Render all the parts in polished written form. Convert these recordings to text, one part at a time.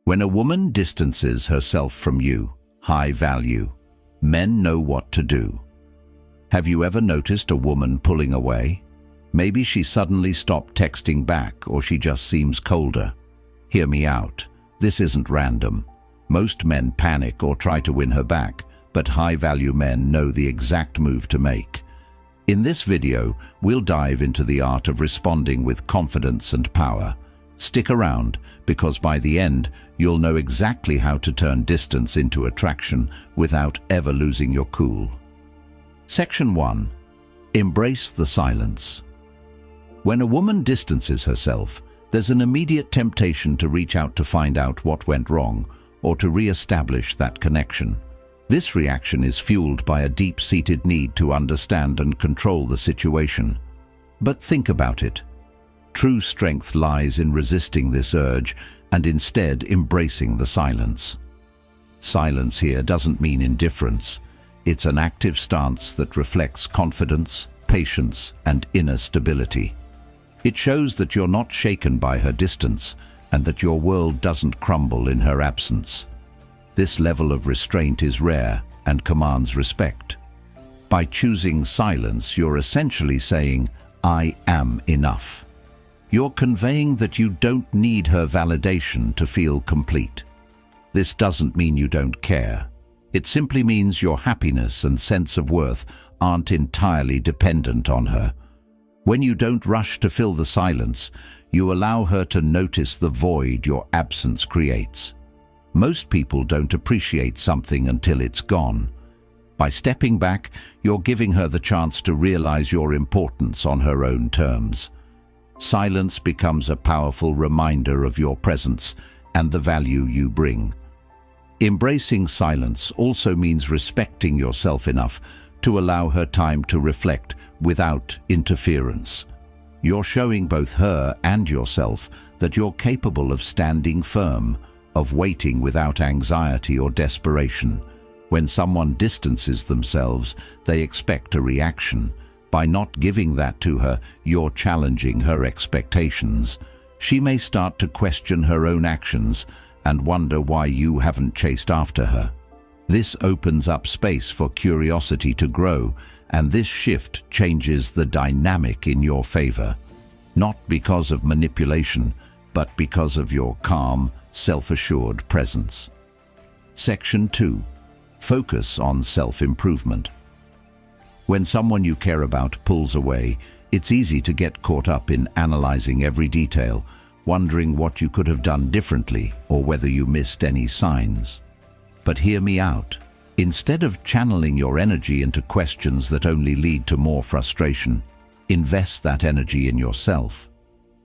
When a woman distances herself from you, high value, men know what to do. Have you ever noticed a woman pulling away? Maybe she suddenly stopped texting back, or she just seems colder. Hear me out. This isn't random. Most men panic or try to win her back, but high-value men know the exact move to make. In this video, we'll dive into the art of responding with confidence and power. Stick around, because by the end, you'll know exactly how to turn distance into attraction without ever losing your cool. Section 1. Embrace the silence. When a woman distances herself, there's an immediate temptation to reach out to find out what went wrong or to re-establish that connection. This reaction is fueled by a deep-seated need to understand and control the situation. But think about it. True strength lies in resisting this urge and instead embracing the silence. Silence here doesn't mean indifference. It's an active stance that reflects confidence, patience, and inner stability. It shows that you're not shaken by her distance and that your world doesn't crumble in her absence. This level of restraint is rare and commands respect. By choosing silence, you're essentially saying, "I am enough." You're conveying that you don't need her validation to feel complete. This doesn't mean you don't care. It simply means your happiness and sense of worth aren't entirely dependent on her. When you don't rush to fill the silence, you allow her to notice the void your absence creates. Most people don't appreciate something until it's gone. By stepping back, you're giving her the chance to realize your importance on her own terms. Silence becomes a powerful reminder of your presence and the value you bring. Embracing silence also means respecting yourself enough to allow her time to reflect without interference. You're showing both her and yourself that you're capable of standing firm, of waiting without anxiety or desperation. When someone distances themselves, they expect a reaction. By not giving that to her, you're challenging her expectations. She may start to question her own actions and wonder why you haven't chased after her. This opens up space for curiosity to grow, and this shift changes the dynamic in your favor. Not because of manipulation, but because of your calm, self-assured presence. Section 2. Focus on self-improvement. When someone you care about pulls away, it's easy to get caught up in analyzing every detail, wondering what you could have done differently or whether you missed any signs. But hear me out. Instead of channeling your energy into questions that only lead to more frustration, invest that energy in yourself.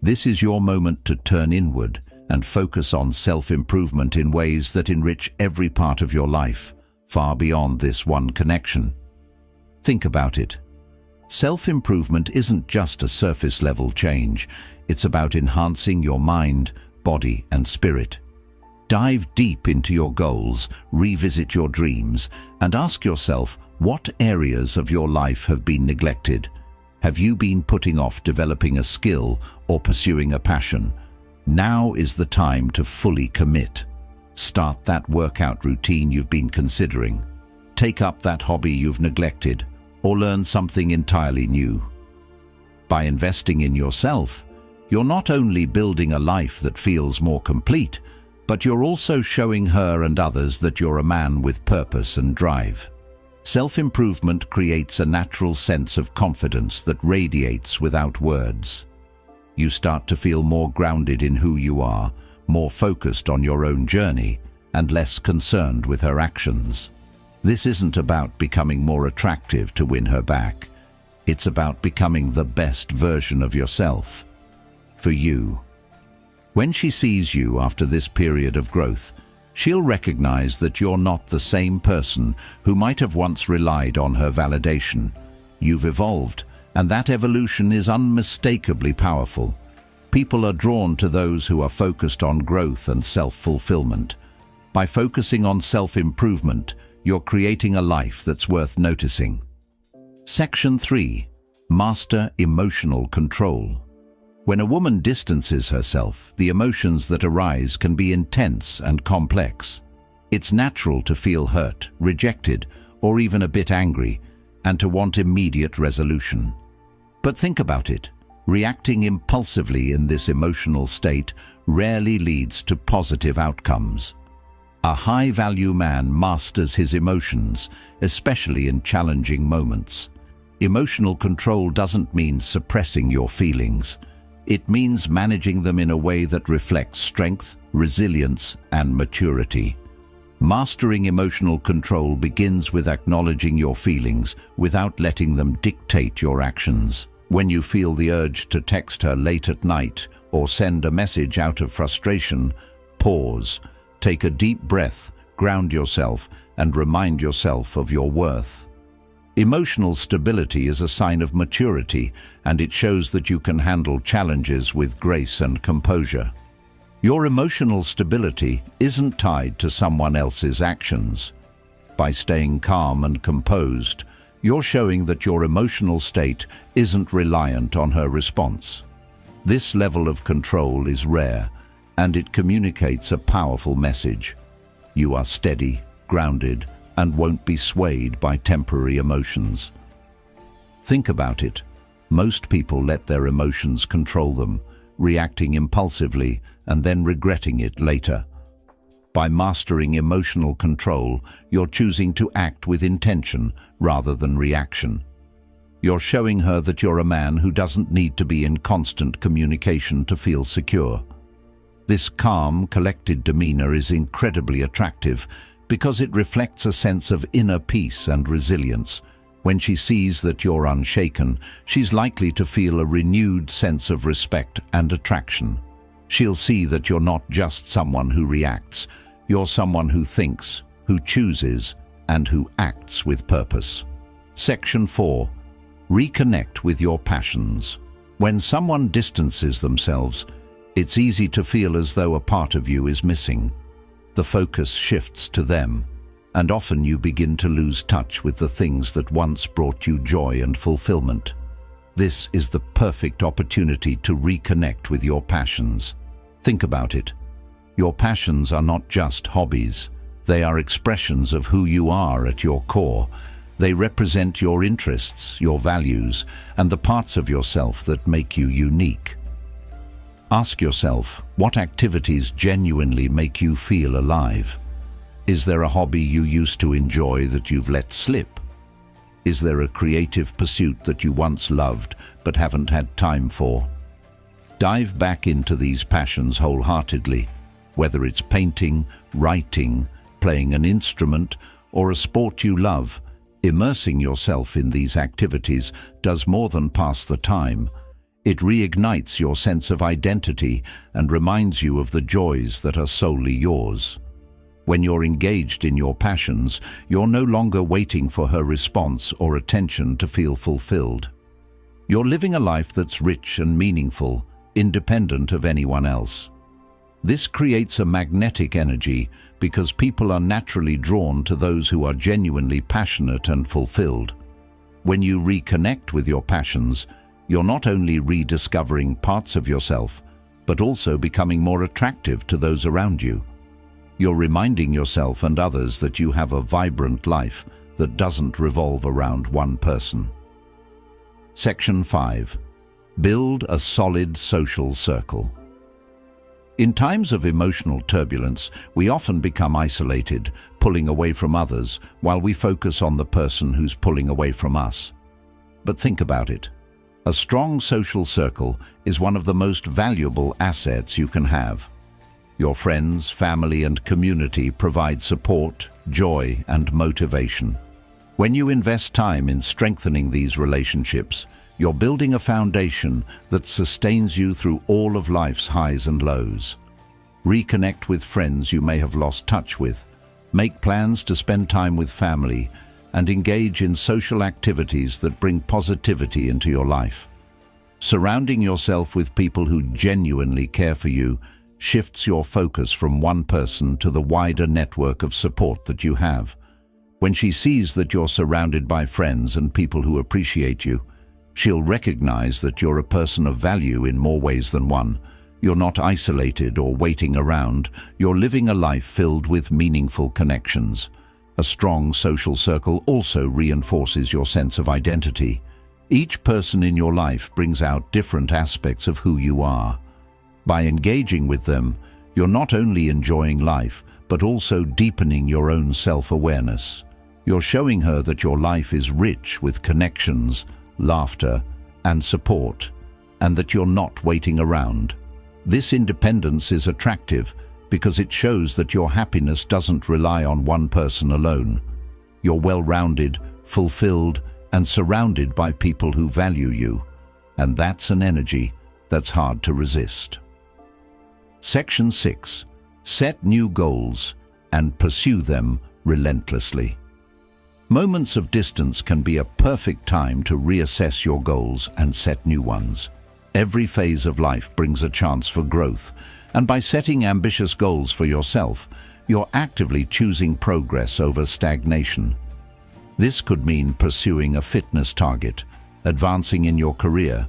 This is your moment to turn inward and focus on self-improvement in ways that enrich every part of your life, far beyond this one connection. Think about it. Self-improvement isn't just a surface-level change. It's about enhancing your mind, body, and spirit. Dive deep into your goals, revisit your dreams, and ask yourself, what areas of your life have been neglected? Have you been putting off developing a skill or pursuing a passion? Now is the time to fully commit. Start that workout routine you've been considering. Take up that hobby you've neglected, or learn something entirely new. By investing in yourself, you're not only building a life that feels more complete, but you're also showing her and others that you're a man with purpose and drive. Self-improvement creates a natural sense of confidence that radiates without words. You start to feel more grounded in who you are, more focused on your own journey, and less concerned with her actions. This isn't about becoming more attractive to win her back. It's about becoming the best version of yourself. For you. When she sees you after this period of growth, she'll recognize that you're not the same person who might have once relied on her validation. You've evolved, and that evolution is unmistakably powerful. People are drawn to those who are focused on growth and self-fulfillment. By focusing on self-improvement, you're creating a life that's worth noticing. Section 3. Master emotional control. When a woman distances herself, the emotions that arise can be intense and complex. It's natural to feel hurt, rejected, or even a bit angry, and to want immediate resolution. But think about it. Reacting impulsively in this emotional state rarely leads to positive outcomes. A high-value man masters his emotions, especially in challenging moments. Emotional control doesn't mean suppressing your feelings. It means managing them in a way that reflects strength, resilience, and maturity. Mastering emotional control begins with acknowledging your feelings without letting them dictate your actions. When you feel the urge to text her late at night or send a message out of frustration, pause, take a deep breath, ground yourself, and remind yourself of your worth. Emotional stability is a sign of maturity, and it shows that you can handle challenges with grace and composure. Your emotional stability isn't tied to someone else's actions. By staying calm and composed, you're showing that your emotional state isn't reliant on her response. This level of control is rare, and it communicates a powerful message. You are steady, grounded, and won't be swayed by temporary emotions. Think about it. Most people let their emotions control them, reacting impulsively and then regretting it later. By mastering emotional control, you're choosing to act with intention rather than reaction. You're showing her that you're a man who doesn't need to be in constant communication to feel secure. This calm, collected demeanor is incredibly attractive because it reflects a sense of inner peace and resilience. When she sees that you're unshaken, she's likely to feel a renewed sense of respect and attraction. She'll see that you're not just someone who reacts, you're someone who thinks, who chooses, and who acts with purpose. Section 4. Reconnect with your passions. When someone distances themselves, it's easy to feel as though a part of you is missing. The focus shifts to them, and often you begin to lose touch with the things that once brought you joy and fulfillment. This is the perfect opportunity to reconnect with your passions. Think about it. Your passions are not just hobbies. They are expressions of who you are at your core. They represent your interests, your values, and the parts of yourself that make you unique. Ask yourself, what activities genuinely make you feel alive? Is there a hobby you used to enjoy that you've let slip? Is there a creative pursuit that you once loved but haven't had time for? Dive back into these passions wholeheartedly, whether it's painting, writing, playing an instrument, or a sport you love. Immersing yourself in these activities does more than pass the time. It reignites your sense of identity and reminds you of the joys that are solely yours. When you're engaged in your passions, you're no longer waiting for her response or attention to feel fulfilled. You're living a life that's rich and meaningful, independent of anyone else. This creates a magnetic energy because people are naturally drawn to those who are genuinely passionate and fulfilled. When you reconnect with your passions, you're not only rediscovering parts of yourself, but also becoming more attractive to those around you. You're reminding yourself and others that you have a vibrant life that doesn't revolve around one person. Section 5. Build a solid social circle. In times of emotional turbulence, we often become isolated, pulling away from others, while we focus on the person who's pulling away from us. But think about it. A strong social circle is one of the most valuable assets you can have. Your friends, family, and community provide support, joy, and motivation. When you invest time in strengthening these relationships, you're building a foundation that sustains you through all of life's highs and lows. Reconnect with friends you may have lost touch with, make plans to spend time with family, and engage in social activities that bring positivity into your life. Surrounding yourself with people who genuinely care for you shifts your focus from one person to the wider network of support that you have. When she sees that you're surrounded by friends and people who appreciate you, She'll recognize that you're a person of value in more ways than one. You're not isolated or waiting around. You're living a life filled with meaningful connections. A strong social circle also reinforces your sense of identity. Each person in your life brings out different aspects of who you are. By engaging with them, you're not only enjoying life, but also deepening your own self-awareness. You're showing her that your life is rich with connections, laughter, and support, and that you're not waiting around. This independence is attractive because it shows that your happiness doesn't rely on one person alone. You're well-rounded, fulfilled, and surrounded by people who value you, and that's an energy that's hard to resist. Section 6. Set new goals and pursue them relentlessly. Moments of distance can be a perfect time to reassess your goals and set new ones. Every phase of life brings a chance for growth, and by setting ambitious goals for yourself, you're actively choosing progress over stagnation. This could mean pursuing a fitness target, advancing in your career,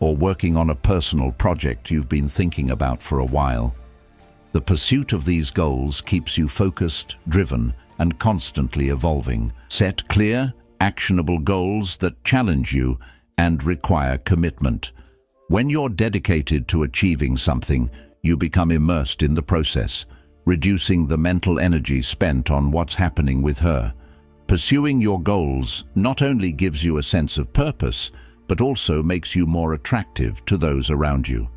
or working on a personal project you've been thinking about for a while. The pursuit of these goals keeps you focused, driven, and constantly evolving. Set clear, actionable goals that challenge you and require commitment. When you're dedicated to achieving something, you become immersed in the process, reducing the mental energy spent on what's happening with her. Pursuing your goals not only gives you a sense of purpose, but also makes you more attractive to those around you.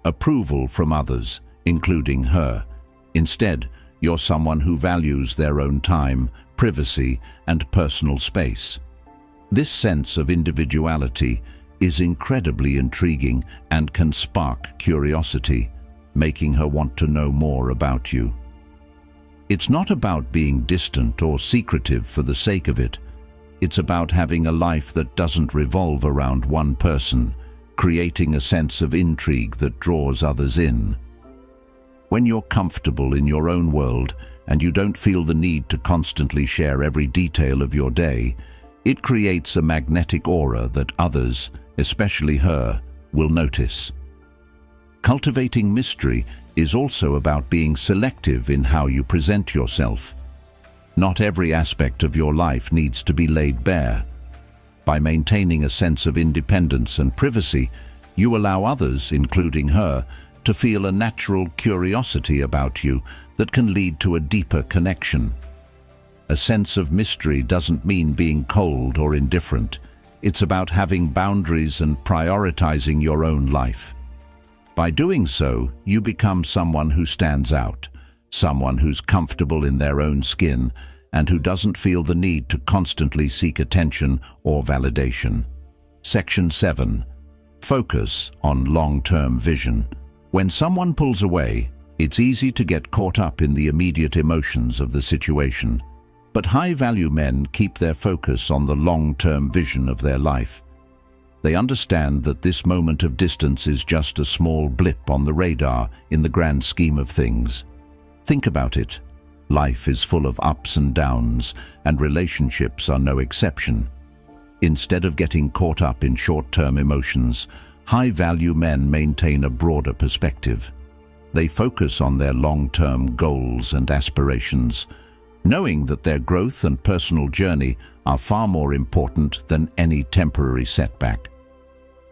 Approval from others, including her. Instead, you're someone who values their own time, privacy, and personal space. This sense of individuality is incredibly intriguing and can spark curiosity, making her want to know more about you. It's not about being distant or secretive for the sake of it. It's about having a life that doesn't revolve around one person, creating a sense of intrigue that draws others in. When you're comfortable in your own world and you don't feel the need to constantly share every detail of your day, it creates a magnetic aura that others, especially her, will notice. Cultivating mystery is also about being selective in how you present yourself. Not every aspect of your life needs to be laid bare. By maintaining a sense of independence and privacy, you allow others, including her, to feel a natural curiosity about you that can lead to a deeper connection. A sense of mystery doesn't mean being cold or indifferent. It's about having boundaries and prioritizing your own life. By doing so, you become someone who stands out, someone who's comfortable in their own skin and who doesn't feel the need to constantly seek attention or validation. Section 7. Focus on long-term vision. When someone pulls away, it's easy to get caught up in the immediate emotions of the situation. But high-value men keep their focus on the long-term vision of their life. They understand that this moment of distance is just a small blip on the radar in the grand scheme of things. Think about it. Life is full of ups and downs, and relationships are no exception. Instead of getting caught up in short-term emotions, high-value men maintain a broader perspective. They focus on their long-term goals and aspirations, knowing that their growth and personal journey are far more important than any temporary setback.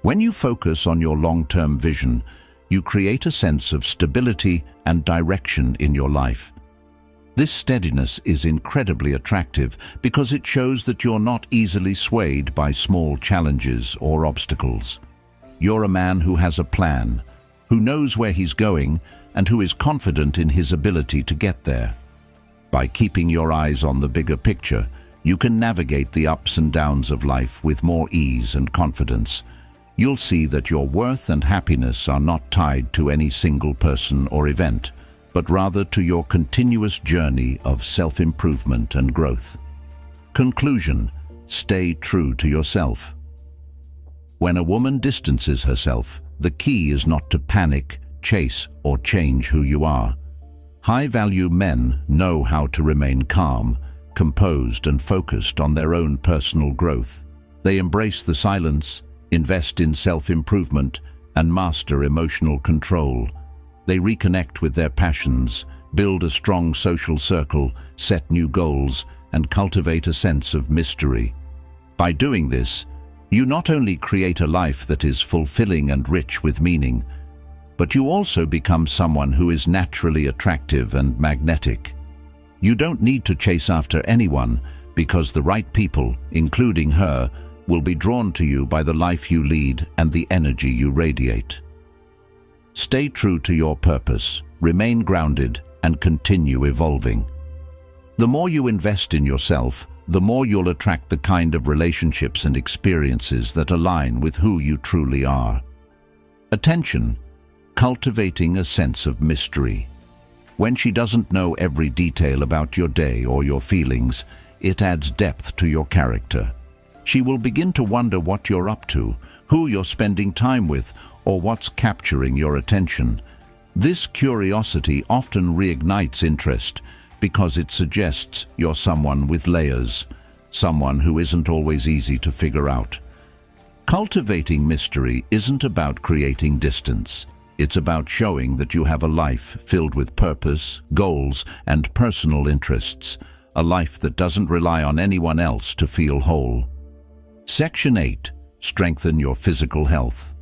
When you focus on your long-term vision, you create a sense of stability and direction in your life. This steadiness is incredibly attractive because it shows that you're not easily swayed by small challenges or obstacles. You're a man who has a plan, who knows where he's going, and who is confident in his ability to get there. By keeping your eyes on the bigger picture, you can navigate the ups and downs of life with more ease and confidence. You'll see that your worth and happiness are not tied to any single person or event, but rather to your continuous journey of self-improvement and growth. Conclusion: stay true to yourself. When a woman distances herself, the key is not to panic, chase, or change who you are. High-value men know how to remain calm, composed, and focused on their own personal growth. They embrace the silence, invest in self-improvement, and master emotional control. They reconnect with their passions, build a strong social circle, set new goals, and cultivate a sense of mystery. By doing this, you not only create a life that is fulfilling and rich with meaning, but you also become someone who is naturally attractive and magnetic. You don't need to chase after anyone, because the right people, including her, will be drawn to you by the life you lead and the energy you radiate. Stay true to your purpose, remain grounded, and continue evolving. The more you invest in yourself, the more you'll attract the kind of relationships and experiences that align with who you truly are. Attention, cultivating a sense of mystery. When she doesn't know every detail about your day or your feelings, it adds depth to your character. She will begin to wonder what you're up to, who you're spending time with, or what's capturing your attention. This curiosity often reignites interest because it suggests you're someone with layers, someone who isn't always easy to figure out. Cultivating mystery isn't about creating distance. It's about showing that you have a life filled with purpose, goals, and personal interests, a life that doesn't rely on anyone else to feel whole. Section 8. Strengthen your physical health.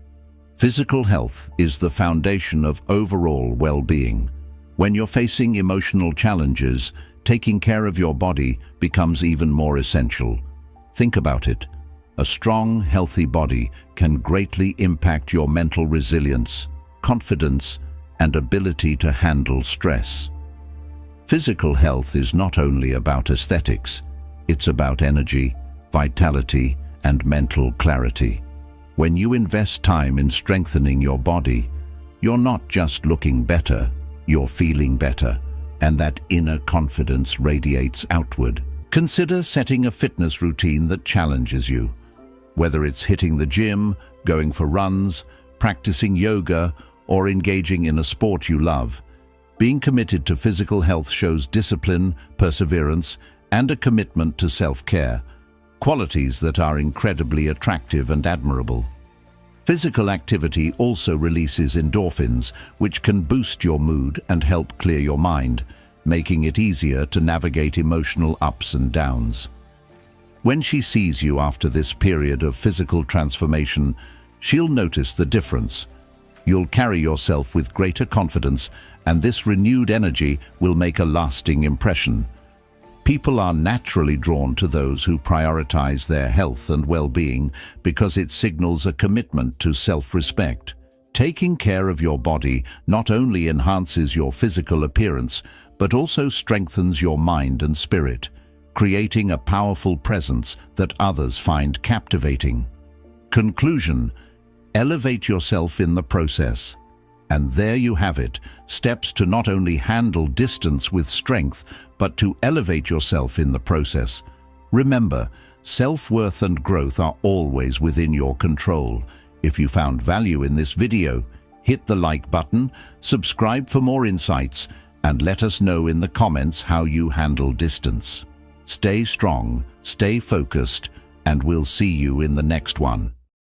Physical health is the foundation of overall well-being. When you're facing emotional challenges, taking care of your body becomes even more essential. Think about it. A strong, healthy body can greatly impact your mental resilience, confidence, and ability to handle stress. Physical health is not only about aesthetics, it's about energy, vitality, and mental clarity. When you invest time in strengthening your body, you're not just looking better, you're feeling better, and that inner confidence radiates outward. Consider setting a fitness routine that challenges you. Whether it's hitting the gym, going for runs, practicing yoga, or engaging in a sport you love, being committed to physical health shows discipline, perseverance, and a commitment to self-care, qualities that are incredibly attractive and admirable. Physical activity also releases endorphins, which can boost your mood and help clear your mind, making it easier to navigate emotional ups and downs. When she sees you after this period of physical transformation, she'll notice the difference. You'll carry yourself with greater confidence, and this renewed energy will make a lasting impression. People are naturally drawn to those who prioritize their health and well-being because it signals a commitment to self-respect. Taking care of your body not only enhances your physical appearance, but also strengthens your mind and spirit, creating a powerful presence that others find captivating. Conclusion: elevate yourself in the process. And there you have it, steps to not only handle distance with strength, but to elevate yourself in the process. Remember, self-worth and growth are always within your control. If you found value in this video, hit the like button, subscribe for more insights, and let us know in the comments how you handle distance. Stay strong, stay focused, and we'll see you in the next one.